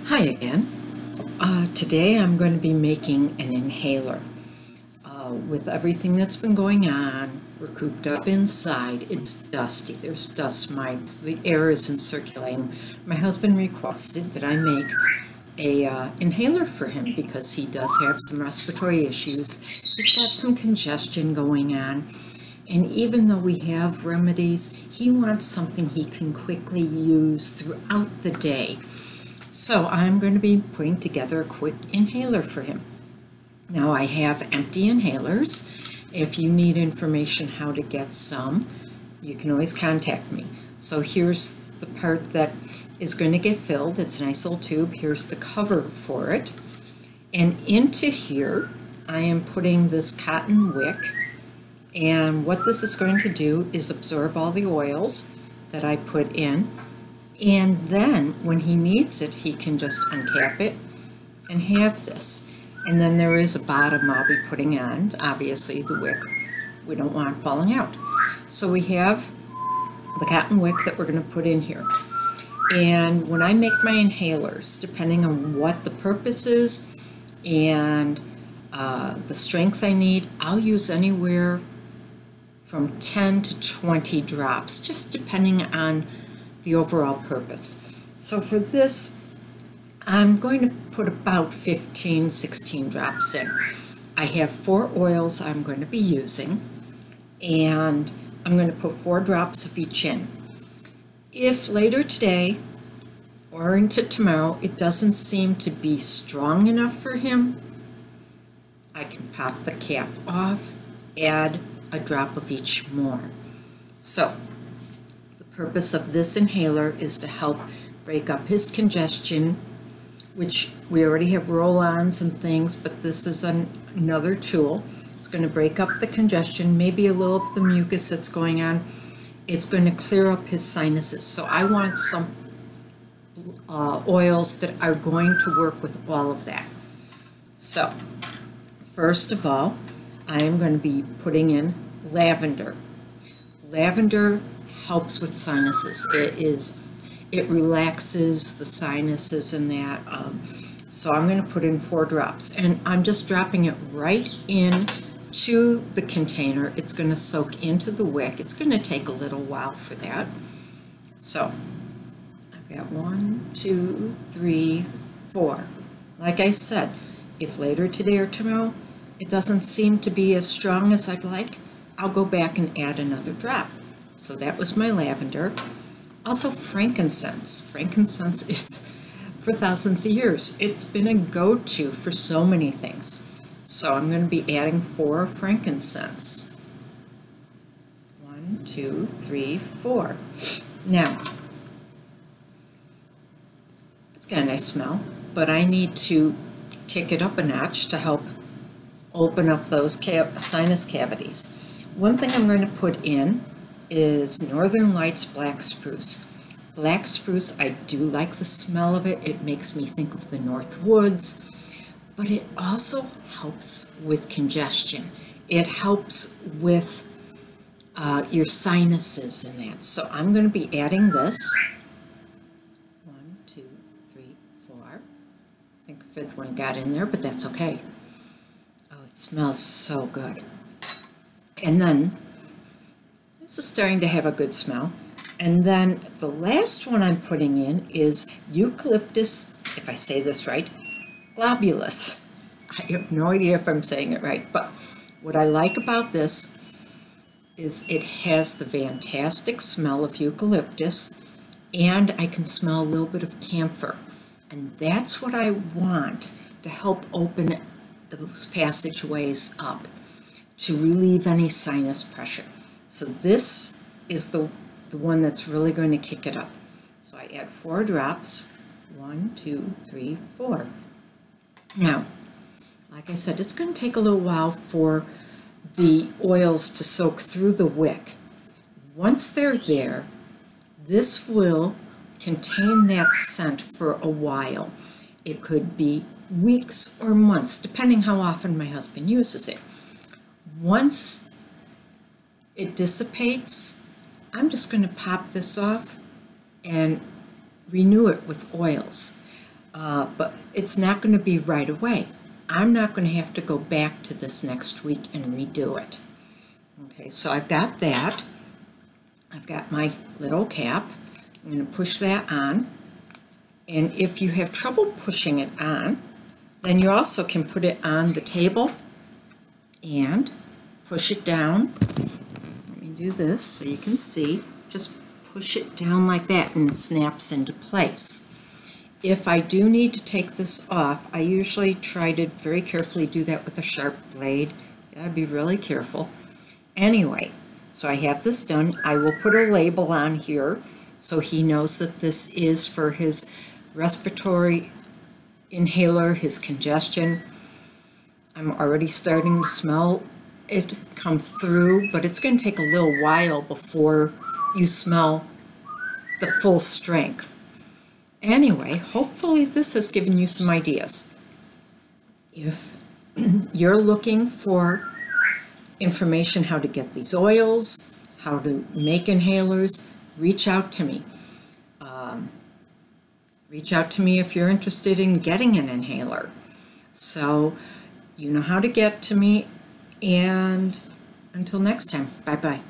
Hi again. Today I'm going to be making an inhaler. With everything that's been going on, we're cooped up inside. It's dusty. There's dust mites. The air isn't circulating. My husband requested that I make a inhaler for him because he does have some respiratory issues. He's got some congestion going on. And even though we have remedies, he wants something he can quickly use throughout the day. So I'm going to be putting together a quick inhaler for him. Now I have empty inhalers. If you need information how to get some, you can always contact me. So here's the part that is going to get filled. It's a nice little tube. Here's the cover for it. And into here I am putting this cotton wick. And what this is going to do is absorb all the oils that I put in. And then when he needs it, he can just uncap it and have this. And then there is a bottom I'll be putting on, obviously the wick we don't want falling out. So we have the cotton wick that we're going to put in here. And when I make my inhalers, depending on what the purpose is and the strength I need, I'll use anywhere from 10 to 20 drops, just depending on the overall purpose. So for this, I'm going to put about 15, 16 drops in. I have 4 oils I'm going to be using, and I'm going to put 4 drops of each in. If later today or into tomorrow it doesn't seem to be strong enough for him, I can pop the cap off, add a drop of each more. So the purpose of this inhaler is to help break up his congestion, which we already have roll-ons and things, but this is another tool. It's going to break up the congestion, maybe a little of the mucus that's going on. It's going to clear up his sinuses. So I want some oils that are going to work with all of that. So first of all, I am going to be putting in lavender. Lavender helps with sinuses. It relaxes the sinuses and that. So I'm going to put in 4 drops, and I'm just dropping it right into the container. It's going to soak into the wick. It's going to take a little while for that. So I've got 1, 2, 3, 4. Like I said, if later today or tomorrow it doesn't seem to be as strong as I'd like, I'll go back and add another drop. So that was my lavender. Also frankincense. Frankincense is for thousands of years. It's been a go-to for so many things. So I'm going to be adding 4 frankincense. 1, 2, 3, 4. Now, it's got a nice smell, but I need to kick it up a notch to help open up those sinus cavities. One thing I'm going to put in is Northern Lights Black Spruce. Black spruce, I do like the smell of it. It makes me think of the North Woods, but it also helps with congestion. It helps with your sinuses and that. So I'm going to be adding this. 1, 2, 3, 4. I think a 5th one got in there, but that's okay. Oh, it smells so good. And then this is starting to have a good smell. And then the last one I'm putting in is Eucalyptus, if I say this right, globulus. I have no idea if I'm saying it right, but what I like about this is it has the fantastic smell of eucalyptus, and I can smell a little bit of camphor. And that's what I want to help open those passageways up, to relieve any sinus pressure. So this is the one that's really going to kick it up. So I add 4 drops. 1, 2, 3, 4. Now, like I said, it's going to take a little while for the oils to soak through the wick. Once they're there, this will contain that scent for a while. It could be weeks or months, depending how often my husband uses it. Once it dissipates, I'm just going to pop this off and renew it with oils. but it's not going to be right away. I'm not going to have to go back to this next week and redo it. Okay, so I've got that. I've got my little cap. I'm going to push that on. And if you have trouble pushing it on, then you also can put it on the table and push it down. Let me do this so you can see. Just push it down like that and it snaps into place. If I do need to take this off, I usually try to very carefully do that with a sharp blade. You gotta be really careful. Anyway, so I have this done. I will put a label on here so he knows that this is for his respiratory inhaler, his congestion. I'm already starting to smell it come through, but it's going to take a little while before you smell the full strength. Anyway, hopefully this has given you some ideas. If you're looking for information how to get these oils, how to make inhalers, reach out to me. Reach out to me if you're interested in getting an inhaler. So you know how to get to me, and until next time, bye-bye.